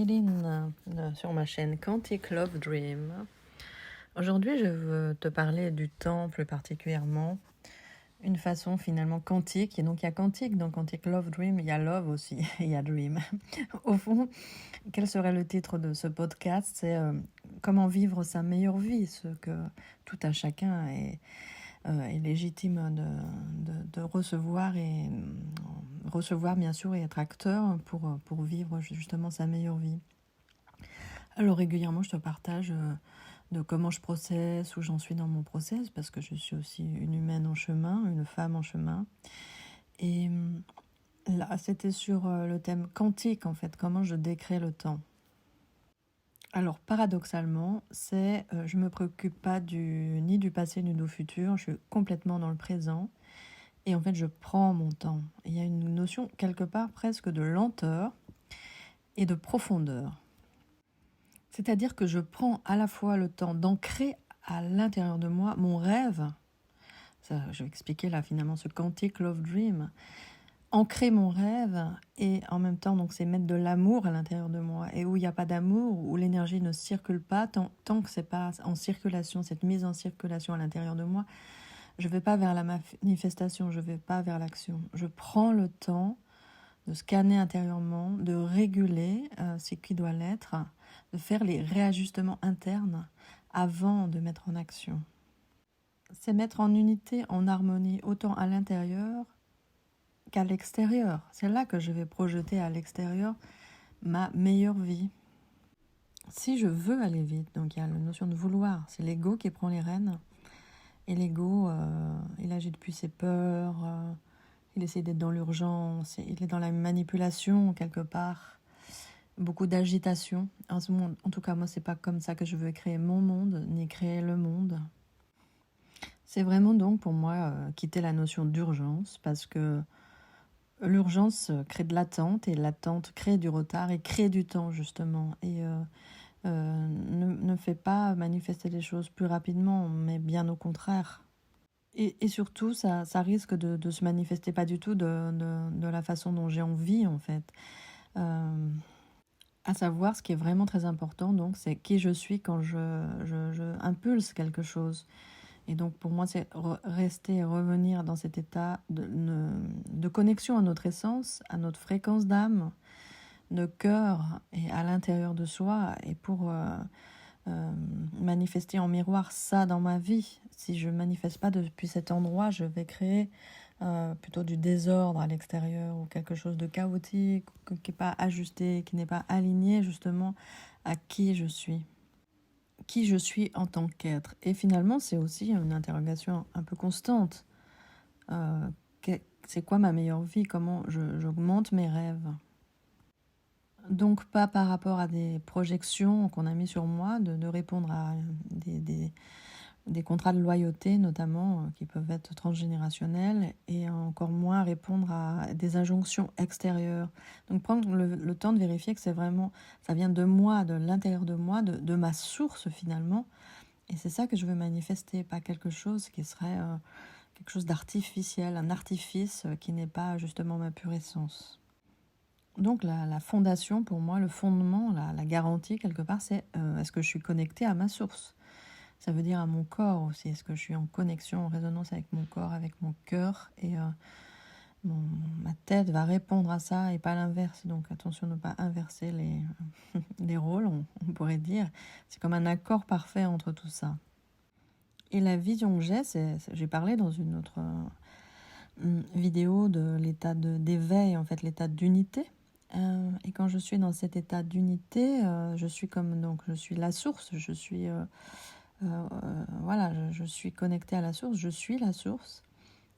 Marilyn sur ma chaîne Quantic Love Dream. Aujourd'hui, je veux te parler du temps plus particulièrement, une façon finalement quantique. Et donc, il y a quantique dans Quantic Love Dream, il y a love aussi, il y a dream. Au fond, quel serait le titre de ce podcast? C'est comment vivre sa meilleure vie, ce que tout à chacun est légitime de recevoir et recevoir bien sûr et être acteur pour vivre justement sa meilleure vie. Alors régulièrement je te partage de comment je processe, où j'en suis dans mon process, parce que je suis aussi une humaine en chemin, une femme en chemin. Et là c'était sur le thème quantique en fait, comment je décrée le temps. Alors paradoxalement, je me préoccupe pas ni du passé ni du futur, je suis complètement dans le présent et en fait je prends mon temps. Il y a une notion quelque part presque de lenteur et de profondeur. C'est-à-dire que je prends à la fois le temps d'ancrer à l'intérieur de moi mon rêve. Ça, je vais expliquer là finalement ce Quantic Love Dream. Ancrer mon rêve et en même temps donc c'est mettre de l'amour à l'intérieur de moi, et où il n'y a pas d'amour, où l'énergie ne circule pas, tant que c'est pas en circulation, cette mise en circulation à l'intérieur de moi, je vais pas vers la manifestation, je vais pas vers l'action. Je prends le temps de scanner intérieurement, de réguler ce qui doit l'être, de faire les réajustements internes avant de mettre en action. C'est mettre en unité, en harmonie, autant à l'intérieur qu'à l'extérieur. C'est là que je vais projeter à l'extérieur ma meilleure vie. Si je veux aller vite, donc il y a la notion de vouloir, c'est l'ego qui prend les rênes. Et l'ego, il agit depuis ses peurs, il essaie d'être dans l'urgence, il est dans la manipulation quelque part, beaucoup d'agitation. En tout cas, moi, c'est pas comme ça que je veux créer mon monde, ni créer le monde. C'est vraiment donc pour moi quitter la notion d'urgence, parce que l'urgence crée de l'attente, et l'attente crée du retard et crée du temps justement, et ne fait pas manifester les choses plus rapidement, mais bien au contraire. Et surtout, ça risque de se manifester pas du tout de la façon dont j'ai envie en fait. À savoir, ce qui est vraiment très important, donc, c'est qui je suis quand je impulse quelque chose. Et donc pour moi, c'est rester et revenir dans cet état de connexion à notre essence, à notre fréquence d'âme, de cœur et à l'intérieur de soi, et pour manifester en miroir ça dans ma vie. Si je ne manifeste pas depuis cet endroit, je vais créer plutôt du désordre à l'extérieur, ou quelque chose de chaotique, qui n'est pas ajusté, qui n'est pas aligné justement à qui je suis. Qui je suis en tant qu'être. Et finalement, c'est aussi une interrogation un peu constante. C'est quoi ma meilleure vie? Comment j'augmente mes rêves? Donc pas par rapport à des projections qu'on a mis sur moi, de répondre à des contrats de loyauté notamment, qui peuvent être transgénérationnels, et encore moins répondre à des injonctions extérieures. Donc prendre le temps de vérifier que c'est vraiment, ça vient de moi, de l'intérieur de moi, de ma source finalement, et c'est ça que je veux manifester, pas quelque chose qui serait quelque chose d'artificiel, un artifice qui n'est pas justement ma pure essence. Donc la fondation pour moi, le fondement, la garantie quelque part, c'est est-ce que je suis connectée à ma source? Ça veut dire à mon corps aussi. Est-ce que je suis en connexion, en résonance avec mon corps, avec mon cœur? Et ma tête va répondre à ça et pas l'inverse. Donc attention de ne pas inverser les rôles, on pourrait dire. C'est comme un accord parfait entre tout ça. Et la vision que j'ai parlé dans une autre vidéo de l'état d'éveil, en fait, l'état d'unité. Et quand je suis dans cet état d'unité, je suis la source, je suis je suis connectée à la source, je suis la source.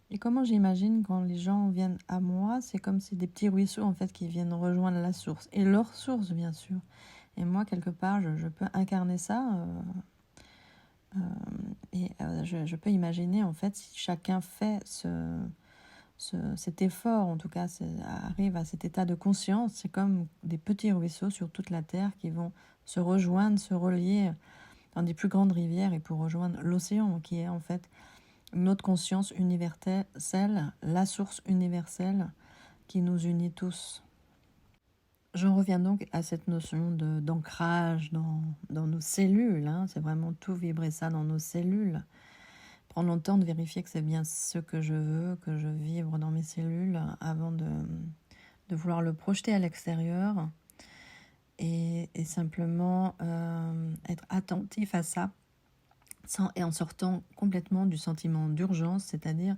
Et comment j'imagine quand les gens viennent à moi, c'est comme si des petits ruisseaux en fait qui viennent rejoindre la source, et leur source bien sûr. Et moi quelque part je peux incarner ça, je peux imaginer en fait, si chacun fait cet effort, en tout cas arrive à cet état de conscience, c'est comme des petits ruisseaux sur toute la terre qui vont se rejoindre, se relier dans des plus grandes rivières, et pour rejoindre l'océan qui est en fait notre conscience universelle, la source universelle qui nous unit tous. J'en reviens donc à cette notion d'ancrage dans nos cellules, hein. C'est vraiment tout vibrer ça dans nos cellules. Prendre le temps de vérifier que c'est bien ce que je veux, que je vibre dans mes cellules avant de vouloir le projeter à l'extérieur et simplement être attentif à ça et en sortant complètement du sentiment d'urgence, c'est-à-dire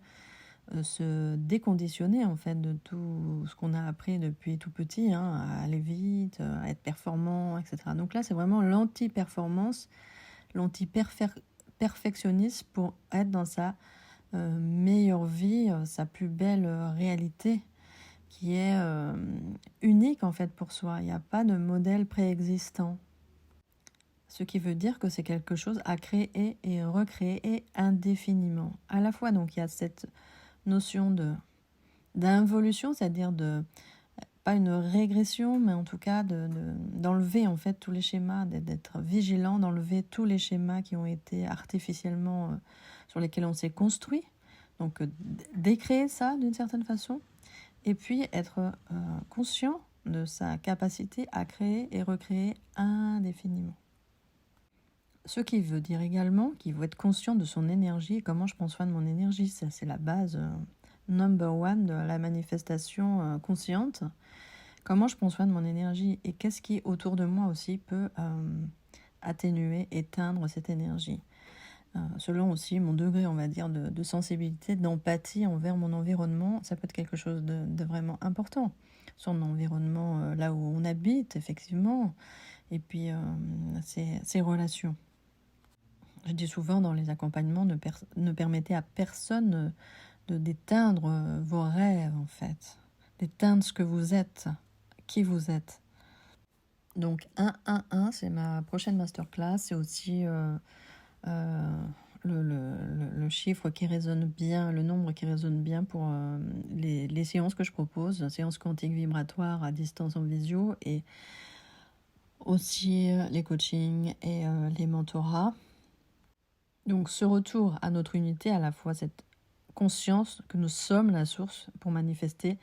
se déconditionner en fait de tout ce qu'on a appris depuis tout petit, hein, à aller vite, à être performant, etc. Donc là, c'est vraiment l'anti-performance, l'anti-perfectionnisme pour être dans sa meilleure vie, sa plus belle réalité qui est unique en fait pour soi. Il n'y a pas de modèle préexistant. Ce qui veut dire que c'est quelque chose à créer et recréer indéfiniment. À la fois, donc, il y a cette notion d'involution, c'est-à-dire pas une régression, mais en tout cas d'enlever en fait tous les schémas, d'être vigilant, d'enlever tous les schémas qui ont été artificiellement, sur lesquels on s'est construit. Donc, décréer ça d'une certaine façon, et puis être conscient de sa capacité à créer et recréer indéfiniment. Ce qui veut dire également qu'il faut être conscient de son énergie et comment je prends soin de mon énergie. Ça, c'est la base number one de la manifestation consciente. Comment je prends soin de mon énergie et qu'est-ce qui autour de moi aussi peut atténuer, éteindre cette énergie. Selon aussi mon degré, on va dire, de sensibilité, d'empathie envers mon environnement, ça peut être quelque chose de vraiment important. Son environnement, là où on habite, effectivement, et puis ses relations. Je dis souvent dans les accompagnements, ne permettez à personne d'éteindre vos rêves, en fait. D'éteindre ce que vous êtes, qui vous êtes. Donc 111, c'est ma prochaine masterclass. C'est aussi le chiffre qui résonne bien, le nombre qui résonne bien pour les séances que je propose, séances quantiques vibratoires à distance en visio et aussi les coachings et les mentorats. Donc ce retour à notre unité, à la fois cette conscience que nous sommes la source pour manifester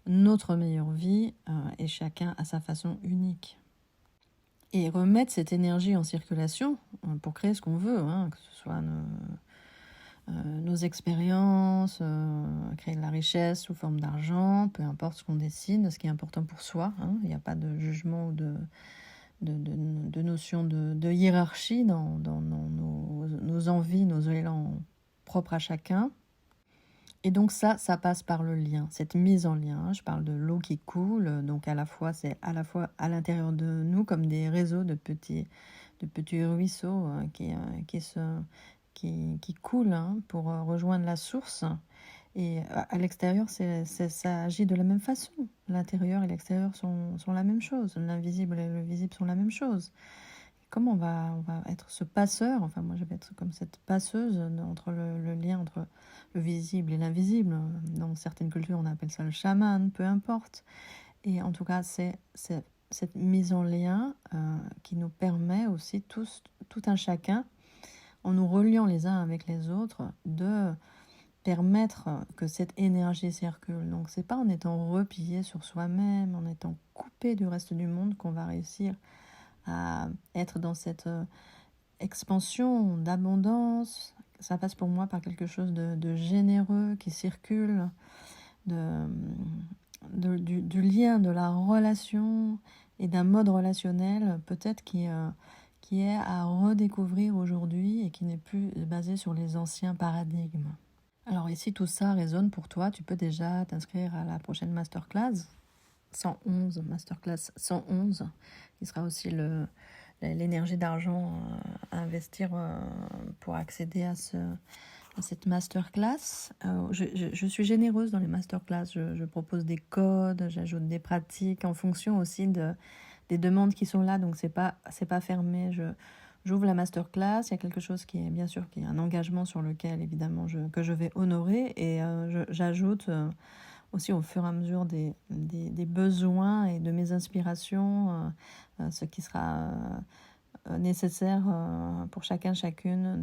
notre meilleure vie et chacun à sa façon unique. Et remettre cette énergie en circulation pour créer ce qu'on veut, hein, que ce soit nos expériences, créer de la richesse sous forme d'argent, peu importe ce qu'on décide, ce qui est important pour soi. Hein. Il n'y a pas de jugement ou de notion de hiérarchie dans nos envies, nos élans propres à chacun. Et donc ça passe par le lien, cette mise en lien. Je parle de l'eau qui coule, donc c'est à la fois à l'intérieur de nous comme des réseaux de petits ruisseaux qui coulent pour rejoindre la source. Et à l'extérieur, ça agit de la même façon. L'intérieur et l'extérieur sont la même chose. L'invisible et le visible sont la même chose. Comment on va être ce passeur, enfin moi je vais être comme cette passeuse entre le lien entre le visible et l'invisible. Dans certaines cultures on appelle ça le chaman, peu importe. Et en tout cas c'est cette mise en lien qui nous permet aussi tout un chacun, en nous reliant les uns avec les autres, de permettre que cette énergie circule. Donc c'est pas en étant replié sur soi-même, en étant coupé du reste du monde qu'on va réussir à être dans cette expansion d'abondance. Ça passe pour moi par quelque chose de généreux qui circule, du lien, de la relation et d'un mode relationnel peut-être qui est à redécouvrir aujourd'hui et qui n'est plus basé sur les anciens paradigmes. Alors ici tout ça résonne pour toi, tu peux déjà t'inscrire à la prochaine masterclass 111, masterclass 111, qui sera aussi l'énergie d'argent à investir pour accéder à cette masterclass. Je suis généreuse dans les masterclass, je propose des codes, j'ajoute des pratiques en fonction aussi des demandes qui sont là, donc c'est pas fermé. J'ouvre la masterclass, il y a quelque chose qui est bien sûr qui est un engagement sur lequel évidemment que je vais honorer et j'ajoute aussi au fur et à mesure des besoins et de mes inspirations, ce qui sera nécessaire pour chacune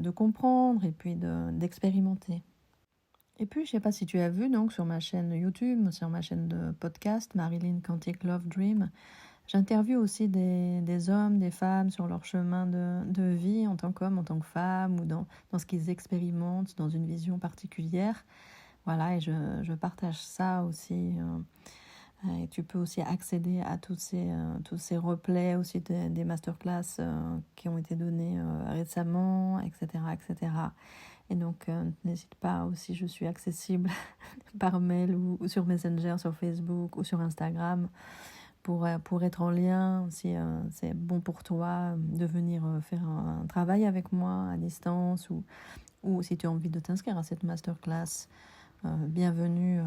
de comprendre et puis d'expérimenter. Et puis, je sais pas si tu as vu, donc, sur ma chaîne YouTube, sur ma chaîne de podcast, Marilyn Quantic Love Dream, j'interviewe aussi des hommes, des femmes sur leur chemin de vie en tant qu'homme, en tant que femme, ou dans ce qu'ils expérimentent, dans une vision particulière. Voilà, et je partage ça aussi. Et tu peux aussi accéder à tous ces replays, aussi des masterclass qui ont été donnés récemment, etc., etc. Et donc, n'hésite pas aussi, je suis accessible par mail ou sur Messenger, sur Facebook ou sur Instagram pour être en lien. Si c'est bon pour toi de venir faire un travail avec moi à distance ou si tu as envie de t'inscrire à cette masterclass, bienvenue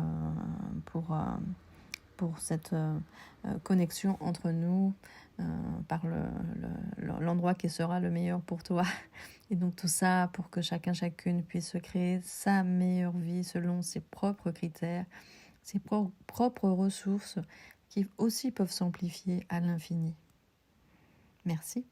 pour cette connexion entre nous par l'endroit qui sera le meilleur pour toi. Et donc tout ça pour que chacune puisse se créer sa meilleure vie selon ses propres critères, ses propres ressources qui aussi peuvent s'amplifier à l'infini. Merci.